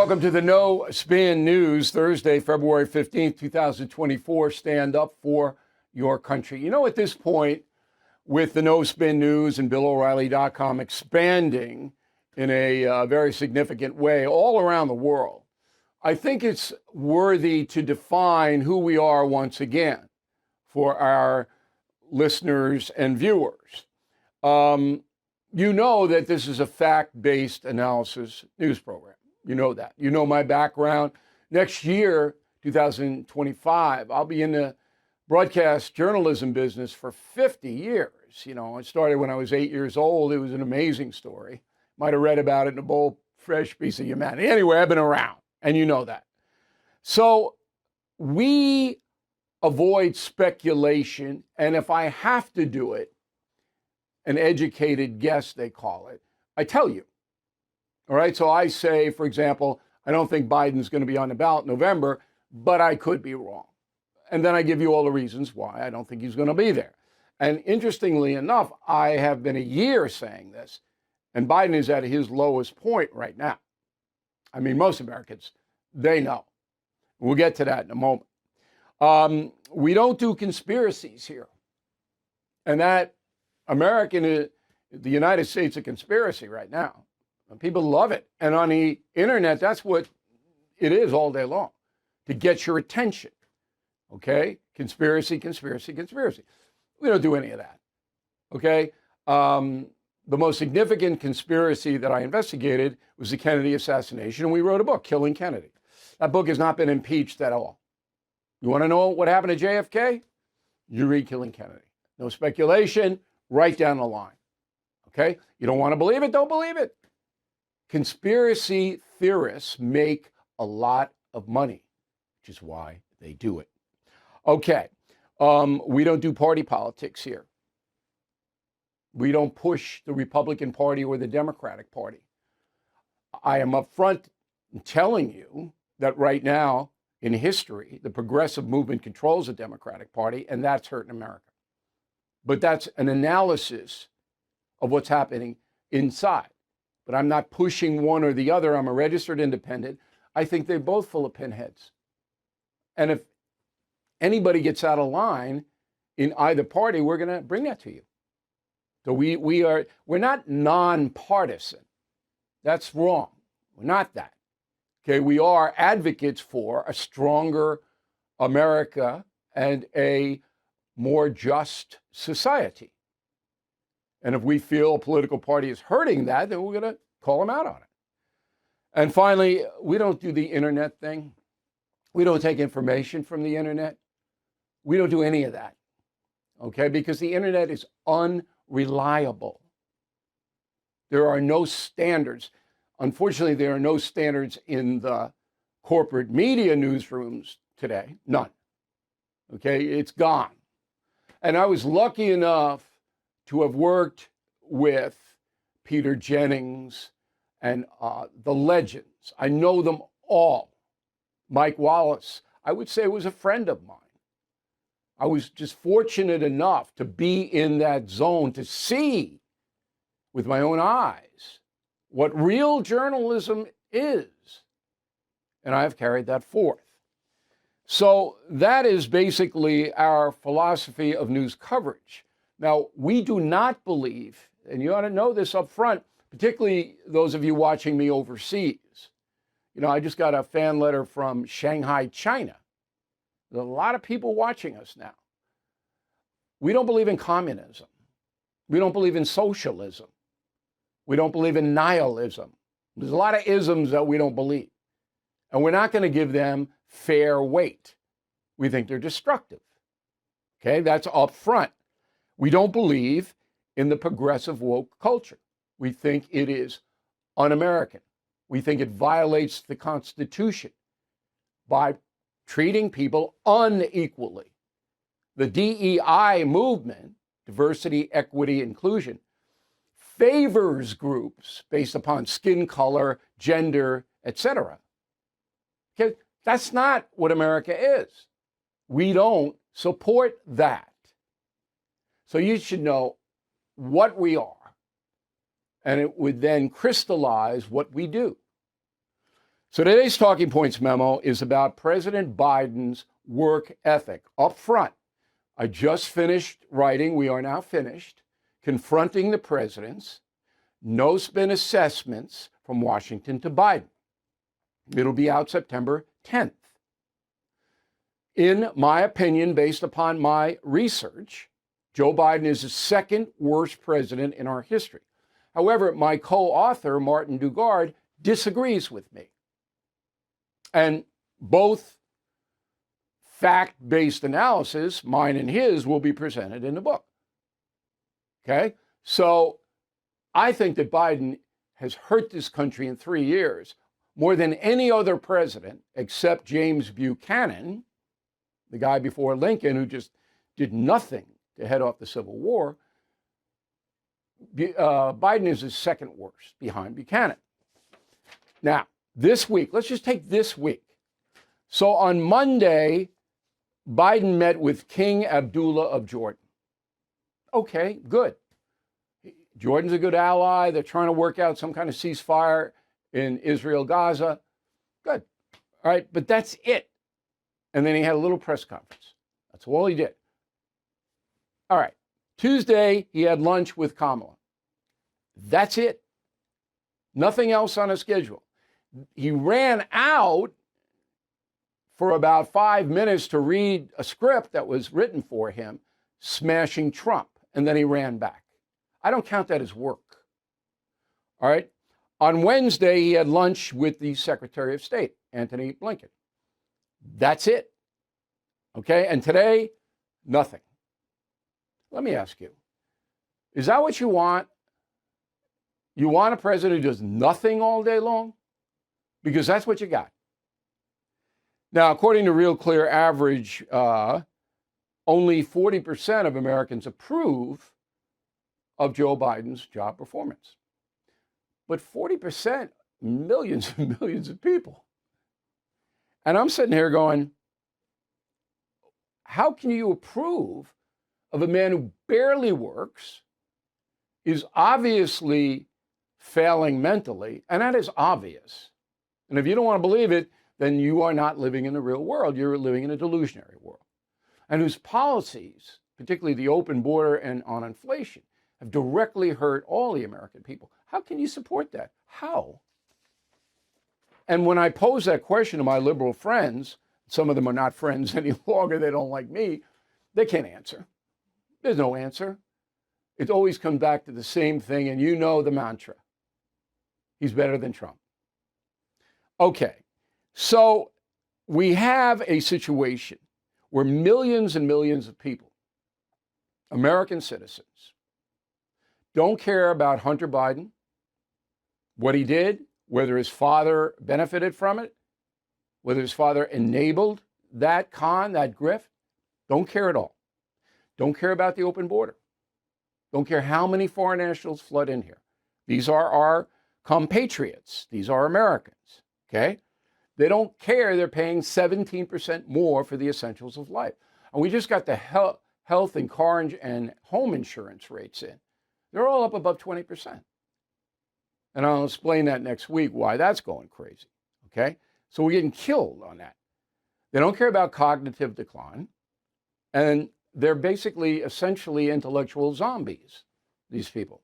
Welcome to the No Spin News, Thursday, February 15th, 2024. Stand up for your country. You know, at this point, with the No Spin News and BillO'Reilly.com expanding in a very significant way all around the world, I think it's worthy to define who we are once again for our listeners and viewers. You know that this is a fact-based analysis news program. You know that. You know my background. Next year, 2025, I'll be in the broadcast journalism business for 50 years. You know, it started when I was 8 years old. It was an amazing story. Might have read about it in a bold, fresh piece of humanity. Anyway, I've been around, and you know that. So we avoid speculation, and if I have to do it, an educated guess, they call it, I tell you. All right, so I say, for example, I don't think Biden's going to be on the ballot in November, but I could be wrong. And then I give you all the reasons why I don't think he's going to be there. And interestingly enough, I have been a year saying this, and Biden is at his lowest point right now. I mean, most Americans, they know. We'll get to that in a moment. We don't do conspiracies here. And that the United States, a conspiracy right now. And people love it. And on the internet, that's what it is all day long, to get your attention. Okay? Conspiracy, conspiracy, conspiracy. We don't do any of that. Okay? The most significant conspiracy that I investigated was the Kennedy assassination, and we wrote a book, Killing Kennedy. That book has not been impeached at all. You want to know what happened to JFK? You read Killing Kennedy. No speculation, right down the line. Okay? You don't want to believe it? Don't believe it. Conspiracy theorists make a lot of money, which is why they do it. Okay. We don't do party politics here. We don't push the Republican Party or the Democratic Party. I am upfront telling you that right now in history, the progressive movement controls the Democratic Party, and that's hurting America. But that's an analysis of what's happening inside. But I'm not pushing one or the other. I'm a registered independent. I think they're both full of pinheads. And if anybody gets out of line in either party, we're going to bring that to you. So we're not nonpartisan. That's wrong. We're not that. Okay, we are advocates for a stronger America and a more just society. And if we feel a political party is hurting that, then we're going to call them out on it. And finally, we don't do the internet thing. We don't take information from the internet. We don't do any of that, okay? Because the internet is unreliable. There are no standards. Unfortunately, there are no standards in the corporate media newsrooms today. None. Okay, it's gone. And I was lucky enough to have worked with Peter Jennings and the legends. I know them all. Mike Wallace, I would say, was a friend of mine. I was just fortunate enough to be in that zone to see with my own eyes what real journalism is. And I've carried that forth. So that is basically our philosophy of news coverage. Now, we do not believe, and you ought to know this up front, particularly those of you watching me overseas. You know, I just got a fan letter from Shanghai, China. There's a lot of people watching us now. We don't believe in communism. We don't believe in socialism. We don't believe in nihilism. There's a lot of isms that we don't believe. And we're not going to give them fair weight. We think they're destructive. Okay, that's up front. We don't believe in the progressive woke culture. We think it is un-American. We think it violates the Constitution by treating people unequally. The DEI movement, diversity, equity, inclusion, favors groups based upon skin color, gender, etc. Okay, that's not what America is. We don't support that. So you should know what we are, and it would then crystallize what we do. So today's Talking Points memo is about President Biden's work ethic. Up front, I just finished writing, we are now finished, Confronting the Presidents, No Spin Assessments from Washington to Biden. It'll be out September 10th. In my opinion, based upon my research, Joe Biden is the second worst president in our history. However, my co-author, Martin Dugard, disagrees with me. And both fact-based analysis, mine and his, will be presented in the book. Okay? So I think that Biden has hurt this country in 3 years more than any other president except James Buchanan, the guy before Lincoln who just did nothing to head off the Civil War. Biden is the second worst behind Buchanan. Now, this week, let's just take this week. So on Monday, Biden met with King Abdullah of Jordan. Okay, good. Jordan's a good ally. They're trying to work out some kind of ceasefire in Israel, Gaza. Good. All right, but that's it. And then he had a little press conference. That's all he did. All right. Tuesday, he had lunch with Kamala. That's it. Nothing else on his schedule. He ran out for about 5 minutes to read a script that was written for him, smashing Trump, and then he ran back. I don't count that as work. All right. On Wednesday, he had lunch with the Secretary of State, Antony Blinken. That's it. Okay. And today, nothing. Let me ask you, is that what you want? You want a president who does nothing all day long? Because that's what you got. Now, according to Real Clear Average, only 40% of Americans approve of Joe Biden's job performance. But 40%, millions and millions of people. And I'm sitting here going, how can you approve of a man who barely works, is obviously failing mentally, and that is obvious. And if you don't want to believe it, then you are not living in the real world. You're living in a delusionary world. And whose policies, particularly the open border and on inflation, have directly hurt all the American people. How can you support that? How? And when I pose that question to my liberal friends, some of them are not friends any longer, they don't like me, they can't answer. There's no answer. It always comes back to the same thing, and you know the mantra. He's better than Trump. Okay, so we have a situation where millions and millions of people, American citizens, don't care about Hunter Biden, what he did, whether his father benefited from it, whether his father enabled that con, that grift, don't care at all. Don't care about the open border. Don't care how many foreign nationals flood in here. These are our compatriots. These are Americans, okay? They don't care they're paying 17% more for the essentials of life. And we just got the health and car and home insurance rates in. They're all up above 20%. And I'll explain that next week, why that's going crazy, okay? So we're getting killed on that. They don't care about cognitive decline. And they're basically, essentially intellectual zombies, these people.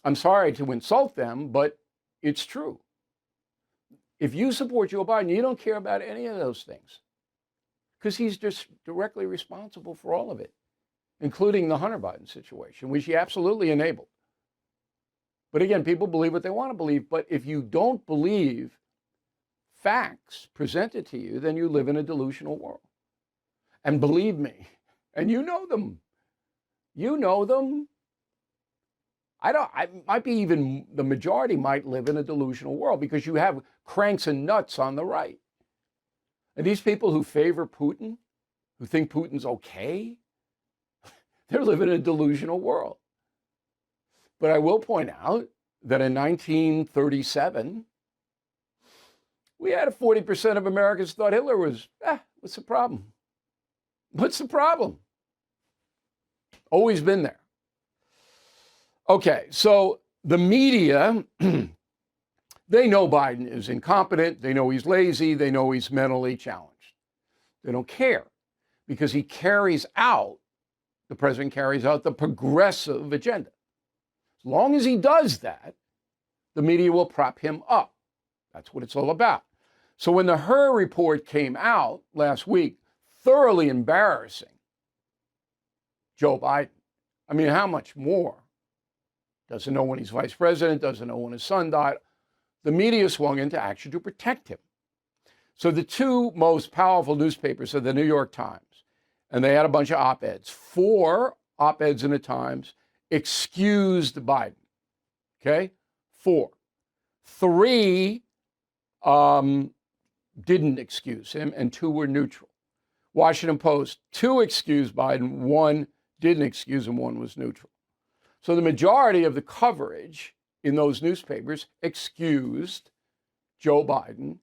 I'm sorry to insult them, but it's true. If you support Joe Biden, you don't care about any of those things because he's just directly responsible for all of it, including the Hunter Biden situation, which he absolutely enabled. But again, people believe what they want to believe. But if you don't believe facts presented to you, then you live in a delusional world. And believe me, and you know them. You know them. I might be even the majority might live in a delusional world because you have cranks and nuts on the right. And these people who favor Putin, who think Putin's okay, they're living in a delusional world. But I will point out that in 1937, we had 40% of Americans thought Hitler was, what's the problem? What's the problem? Always been there. Okay, so the media They know Biden is incompetent. They know he's lazy. They know he's mentally challenged. They don't care because the president carries out the progressive agenda. As long as he does that, the media will prop him up. That's what it's all about. So when the Hur report came out last week, thoroughly embarrassing Joe Biden. I mean, how much more? Doesn't know when he's vice president, doesn't know when his son died. The media swung into action to protect him. So the two most powerful newspapers are the New York Times, and they had a bunch of op-eds. 4 op-eds in the Times excused Biden. Okay? 4. 3 didn't excuse him, and 2 were neutral. Washington Post, 2 excused Biden, 1 didn't excuse him, 1 was neutral. So the majority of the coverage in those newspapers excused Joe Biden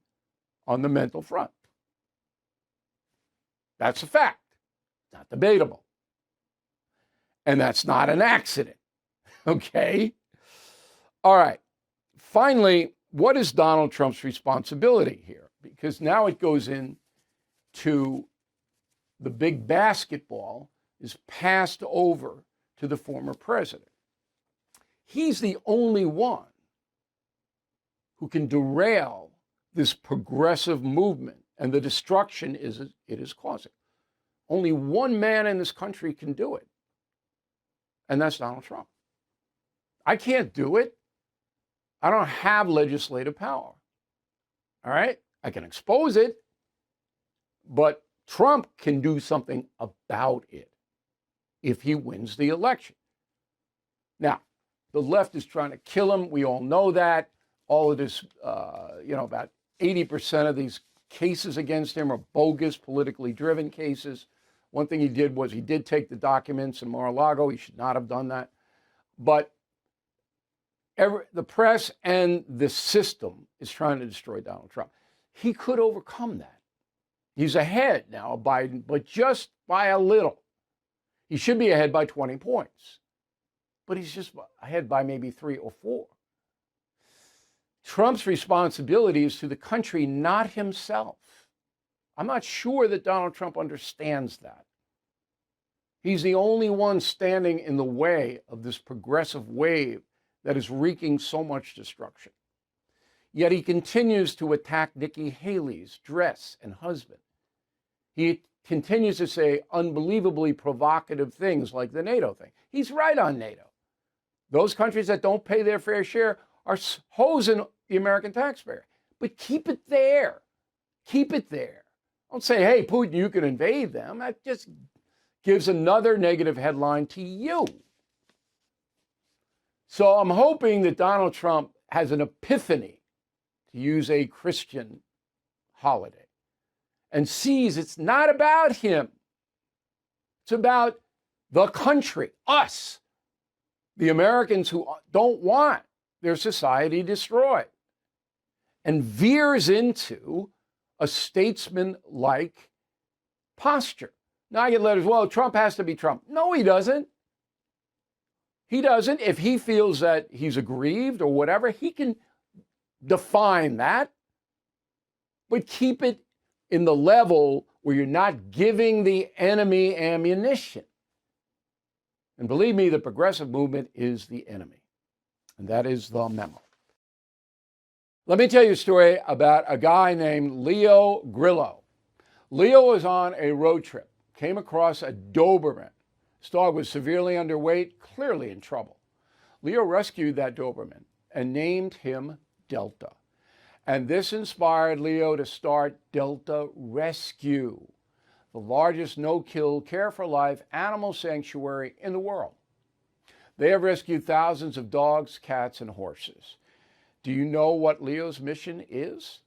on the mental front. That's a fact, not debatable. And that's not an accident, okay? All right, finally, what is Donald Trump's responsibility here? Because now it goes into the big basketball is passed over to the former president. He's the only one who can derail this progressive movement and the destruction it is causing. Only one man in this country can do it, and that's Donald Trump. I can't do it. I don't have legislative power. All right? I can expose it, but Trump can do something about it if he wins the election. Now, the left is trying to kill him. We all know that. All of this, about 80% of these cases against him are bogus, politically driven cases. One thing he did was he did take the documents in Mar-a-Lago. He should not have done that. But the press and the system is trying to destroy Donald Trump. He could overcome that. He's ahead now of Biden, but just by a little. He should be ahead by 20 points. But he's just ahead by maybe 3 or 4. Trump's responsibility is to the country, not himself. I'm not sure that Donald Trump understands that. He's the only one standing in the way of this progressive wave that is wreaking so much destruction. Yet he continues to attack Nikki Haley's dress and husband. He continues to say unbelievably provocative things like the NATO thing. He's right on NATO. Those countries that don't pay their fair share are hosing the American taxpayer. But keep it there. Keep it there. Don't say, hey, Putin, you can invade them. That just gives another negative headline to you. So I'm hoping that Donald Trump has an epiphany, to use a Christian holiday, and sees it's not about him. It's about the country, us, the Americans who don't want their society destroyed, and veers into a statesman-like posture. Now I get letters, well, Trump has to be Trump. No, he doesn't. He doesn't. If he feels that he's aggrieved or whatever, he can define that, but keep it in the level where you're not giving the enemy ammunition. And believe me, the progressive movement is the enemy. And that is the memo. Let me tell you a story about a guy named Leo Grillo. Leo was on a road trip, came across a Doberman. His dog was severely underweight, clearly in trouble. Leo rescued that Doberman and named him Delta. And this inspired Leo to start Delta Rescue, the largest no-kill, care-for-life animal sanctuary in the world. They have rescued thousands of dogs, cats, and horses. Do you know what Leo's mission is?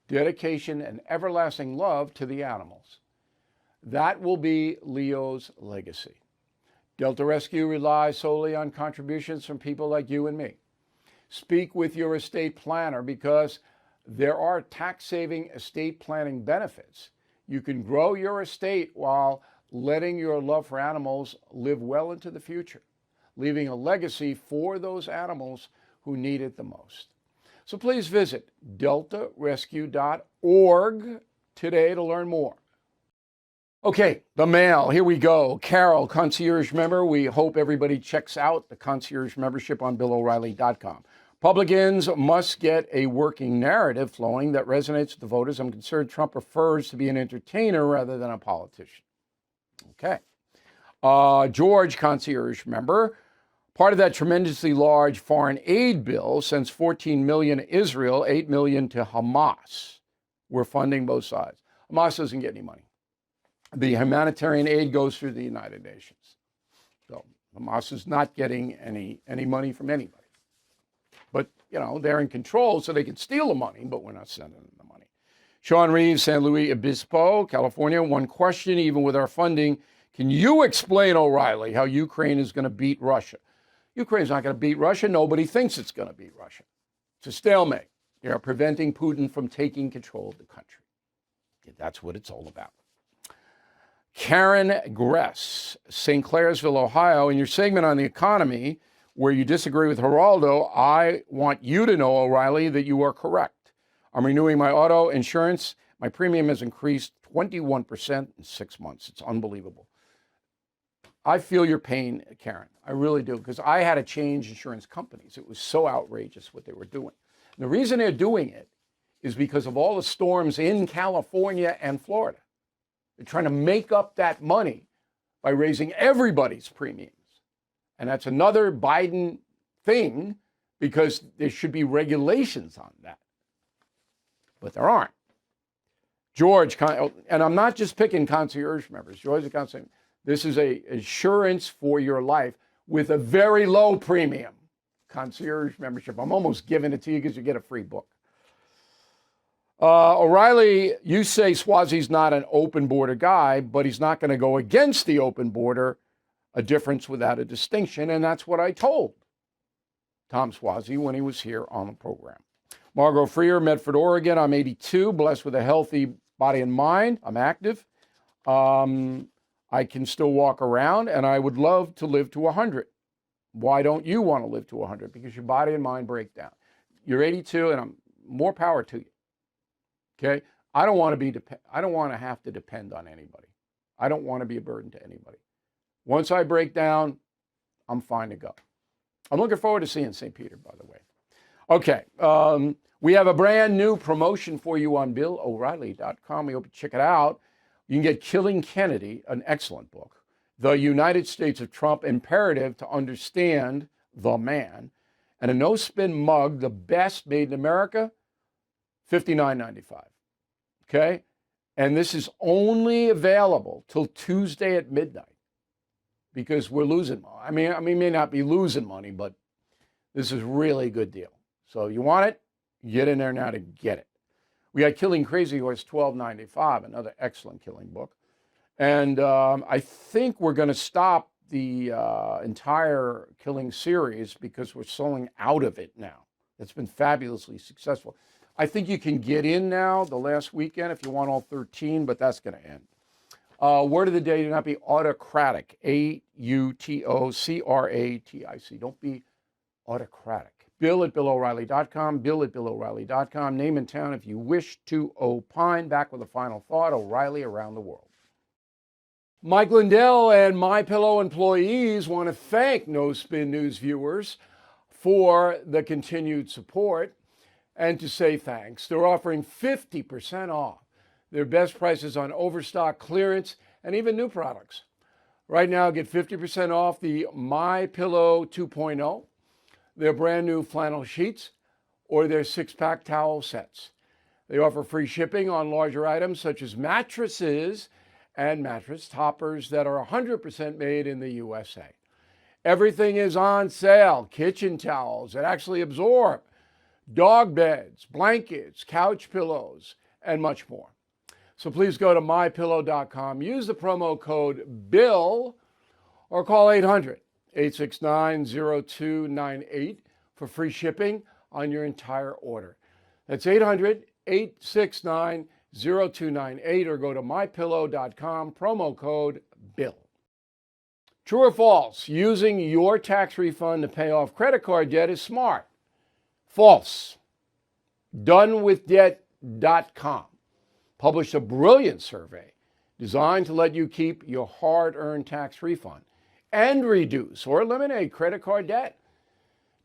Dedication and everlasting love to the animals. That will be Leo's legacy. Delta Rescue relies solely on contributions from people like you and me. Speak with your estate planner because there are tax-saving estate planning benefits. You can grow your estate while letting your love for animals live well into the future, leaving a legacy for those animals who need it the most. So please visit deltarescue.org today to learn more. Okay, the mail. Here we go. Carol, concierge member. We hope everybody checks out the concierge membership on BillO'Reilly.com. Republicans must get a working narrative flowing that resonates with the voters. I'm concerned Trump prefers to be an entertainer rather than a politician. Okay. George, concierge member. Part of that tremendously large foreign aid bill sends $14 million to Israel, $8 million to Hamas. We're funding both sides. Hamas doesn't get any money. The humanitarian aid goes through the United Nations. So Hamas is not getting any money from anybody. But, they're in control, so they can steal the money, but we're not sending them the money. Sean Reeves, San Luis Obispo, California. One question, even with our funding, can you explain, O'Reilly, how Ukraine is going to beat Russia? Ukraine's not going to beat Russia. Nobody thinks it's going to beat Russia. It's a stalemate. You're preventing Putin from taking control of the country. That's what it's all about. Karen Gress, St. Clairsville, Ohio. In your segment on the economy, where you disagree with Geraldo, I want you to know, O'Reilly, that you are correct. I'm renewing my auto insurance. My premium has increased 21% in 6 months. It's unbelievable. I feel your pain, Karen. I really do, because I had to change insurance companies. It was so outrageous what they were doing. And the reason they're doing it is because of all the storms in California and Florida. They're trying to make up that money by raising everybody's premiums. And that's another Biden thing, because there should be regulations on that. But there aren't. George, and I'm not just picking concierge members. George, the concierge, this is a insurance for your life with a very low premium. Concierge membership. I'm almost giving it to you because you get a free book. O'Reilly, you say Swazi's not an open border guy, but he's not going to go against the open border, a difference without a distinction, and that's what I told Tom Swazi when he was here on the program. Margot Freer, Medford, Oregon. I'm 82, blessed with a healthy body and mind. I'm active. I can still walk around, and I would love to live to 100. Why don't you want to live to 100? Because your body and mind break down. You're 82, and more power to you. Okay? I don't want to have to depend on anybody. I don't want to be a burden to anybody. Once I break down, I'm fine to go. I'm looking forward to seeing St. Peter, by the way. Okay. We have a brand new promotion for you on BillO'Reilly.com. We hope you check it out. You can get Killing Kennedy, an excellent book. The United States of Trump, Imperative to Understand the Man. And a no-spin mug, the best made in America, $59.95. Okay? And this is only available till Tuesday at midnight, because we're losing money. I mean, may not be losing money, but this is really a good deal. So you want it, get in there now to get it. We got Killing Crazy Horse, $12.95, another excellent killing book. And I think we're going to stop the entire killing series because we're selling out of it now. It's been fabulously successful. I think you can get in now the last weekend if you want all 13, but that's going to end. Word of the day, do not be autocratic. A-U-T-O-C-R-A-T-I-C. Don't be autocratic. Bill at BillO'Reilly.com, Bill at BillO'Reilly.com. Name and town if you wish to opine. Back with a final thought, O'Reilly around the world. Mike Lindell and MyPillow employees want to thank No Spin News viewers for the continued support and to say thanks. They're offering 50% off their best prices on overstock, clearance, and even new products. Right now, get 50% off the MyPillow 2.0, their brand new flannel sheets, or their 6-pack towel sets. They offer free shipping on larger items such as mattresses and mattress toppers that are 100% made in the USA. Everything is on sale. Kitchen towels that actually absorb, dog beds, blankets, couch pillows, and much more. So please go to mypillow.com, use the promo code BILL, or call 800-869-0298 for free shipping on your entire order. That's 800-869-0298, or go to mypillow.com, promo code BILL. True or false, using your tax refund to pay off credit card debt is smart. False. donewithdebt.com published a brilliant survey designed to let you keep your hard-earned tax refund and reduce or eliminate credit card debt.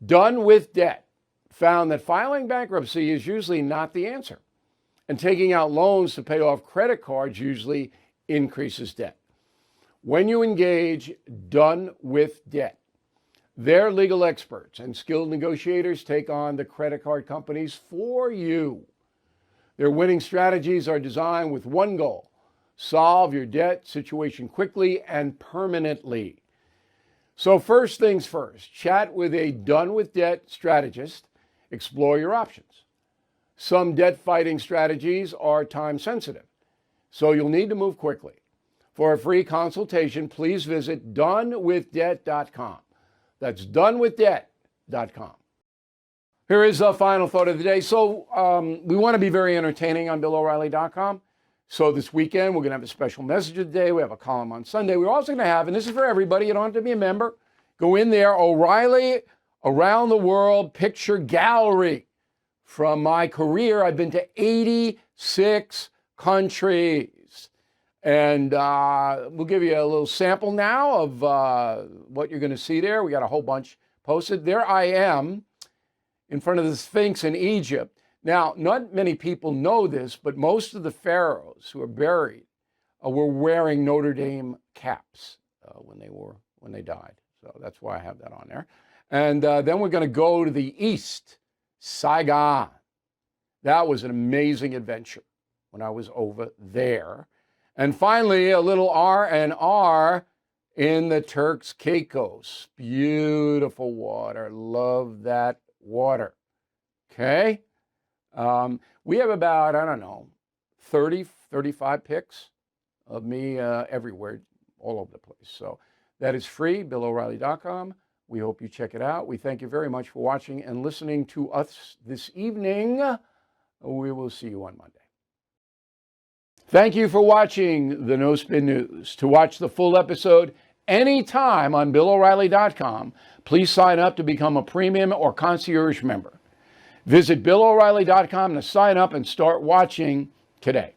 Done with Debt found that filing bankruptcy is usually not the answer, and taking out loans to pay off credit cards usually increases debt. When you engage Done with Debt, their legal experts and skilled negotiators take on the credit card companies for you. Their winning strategies are designed with one goal: solve your debt situation quickly and permanently. So first things first, chat with a Done with Debt strategist, explore your options. Some debt fighting strategies are time sensitive, so you'll need to move quickly. For a free consultation, please visit donewithdebt.com. That's donewithdebt.com. Here is a final thought of the day. So we want to be very entertaining on BillO'Reilly.com. So this weekend, we're going to have a special message of the day. We have a column on Sunday. We're also going to have, and this is for everybody, you don't have to be a member, go in there, O'Reilly Around the World Picture Gallery. From my career, I've been to 86 countries. And we'll give you a little sample now of what you're going to see there. We got a whole bunch posted. There I am in front of the Sphinx in Egypt. Now, not many people know this, but most of the pharaohs who are buried were wearing Notre Dame caps when they died. So that's why I have that on there. And then we're going to go to the east, Saigon. That was an amazing adventure when I was over there. And finally, a little R&R in the Turks Caicos. Beautiful water. Love that water. Okay? We have about, 30, 35 pics of me everywhere, all over the place. So that is free, BillO'Reilly.com. We hope you check it out. We thank you very much for watching and listening to us this evening. We will see you on Monday. Thank you for watching the No Spin News. To watch the full episode anytime on BillO'Reilly.com, please sign up to become a premium or concierge member. Visit BillO'Reilly.com to sign up and start watching today.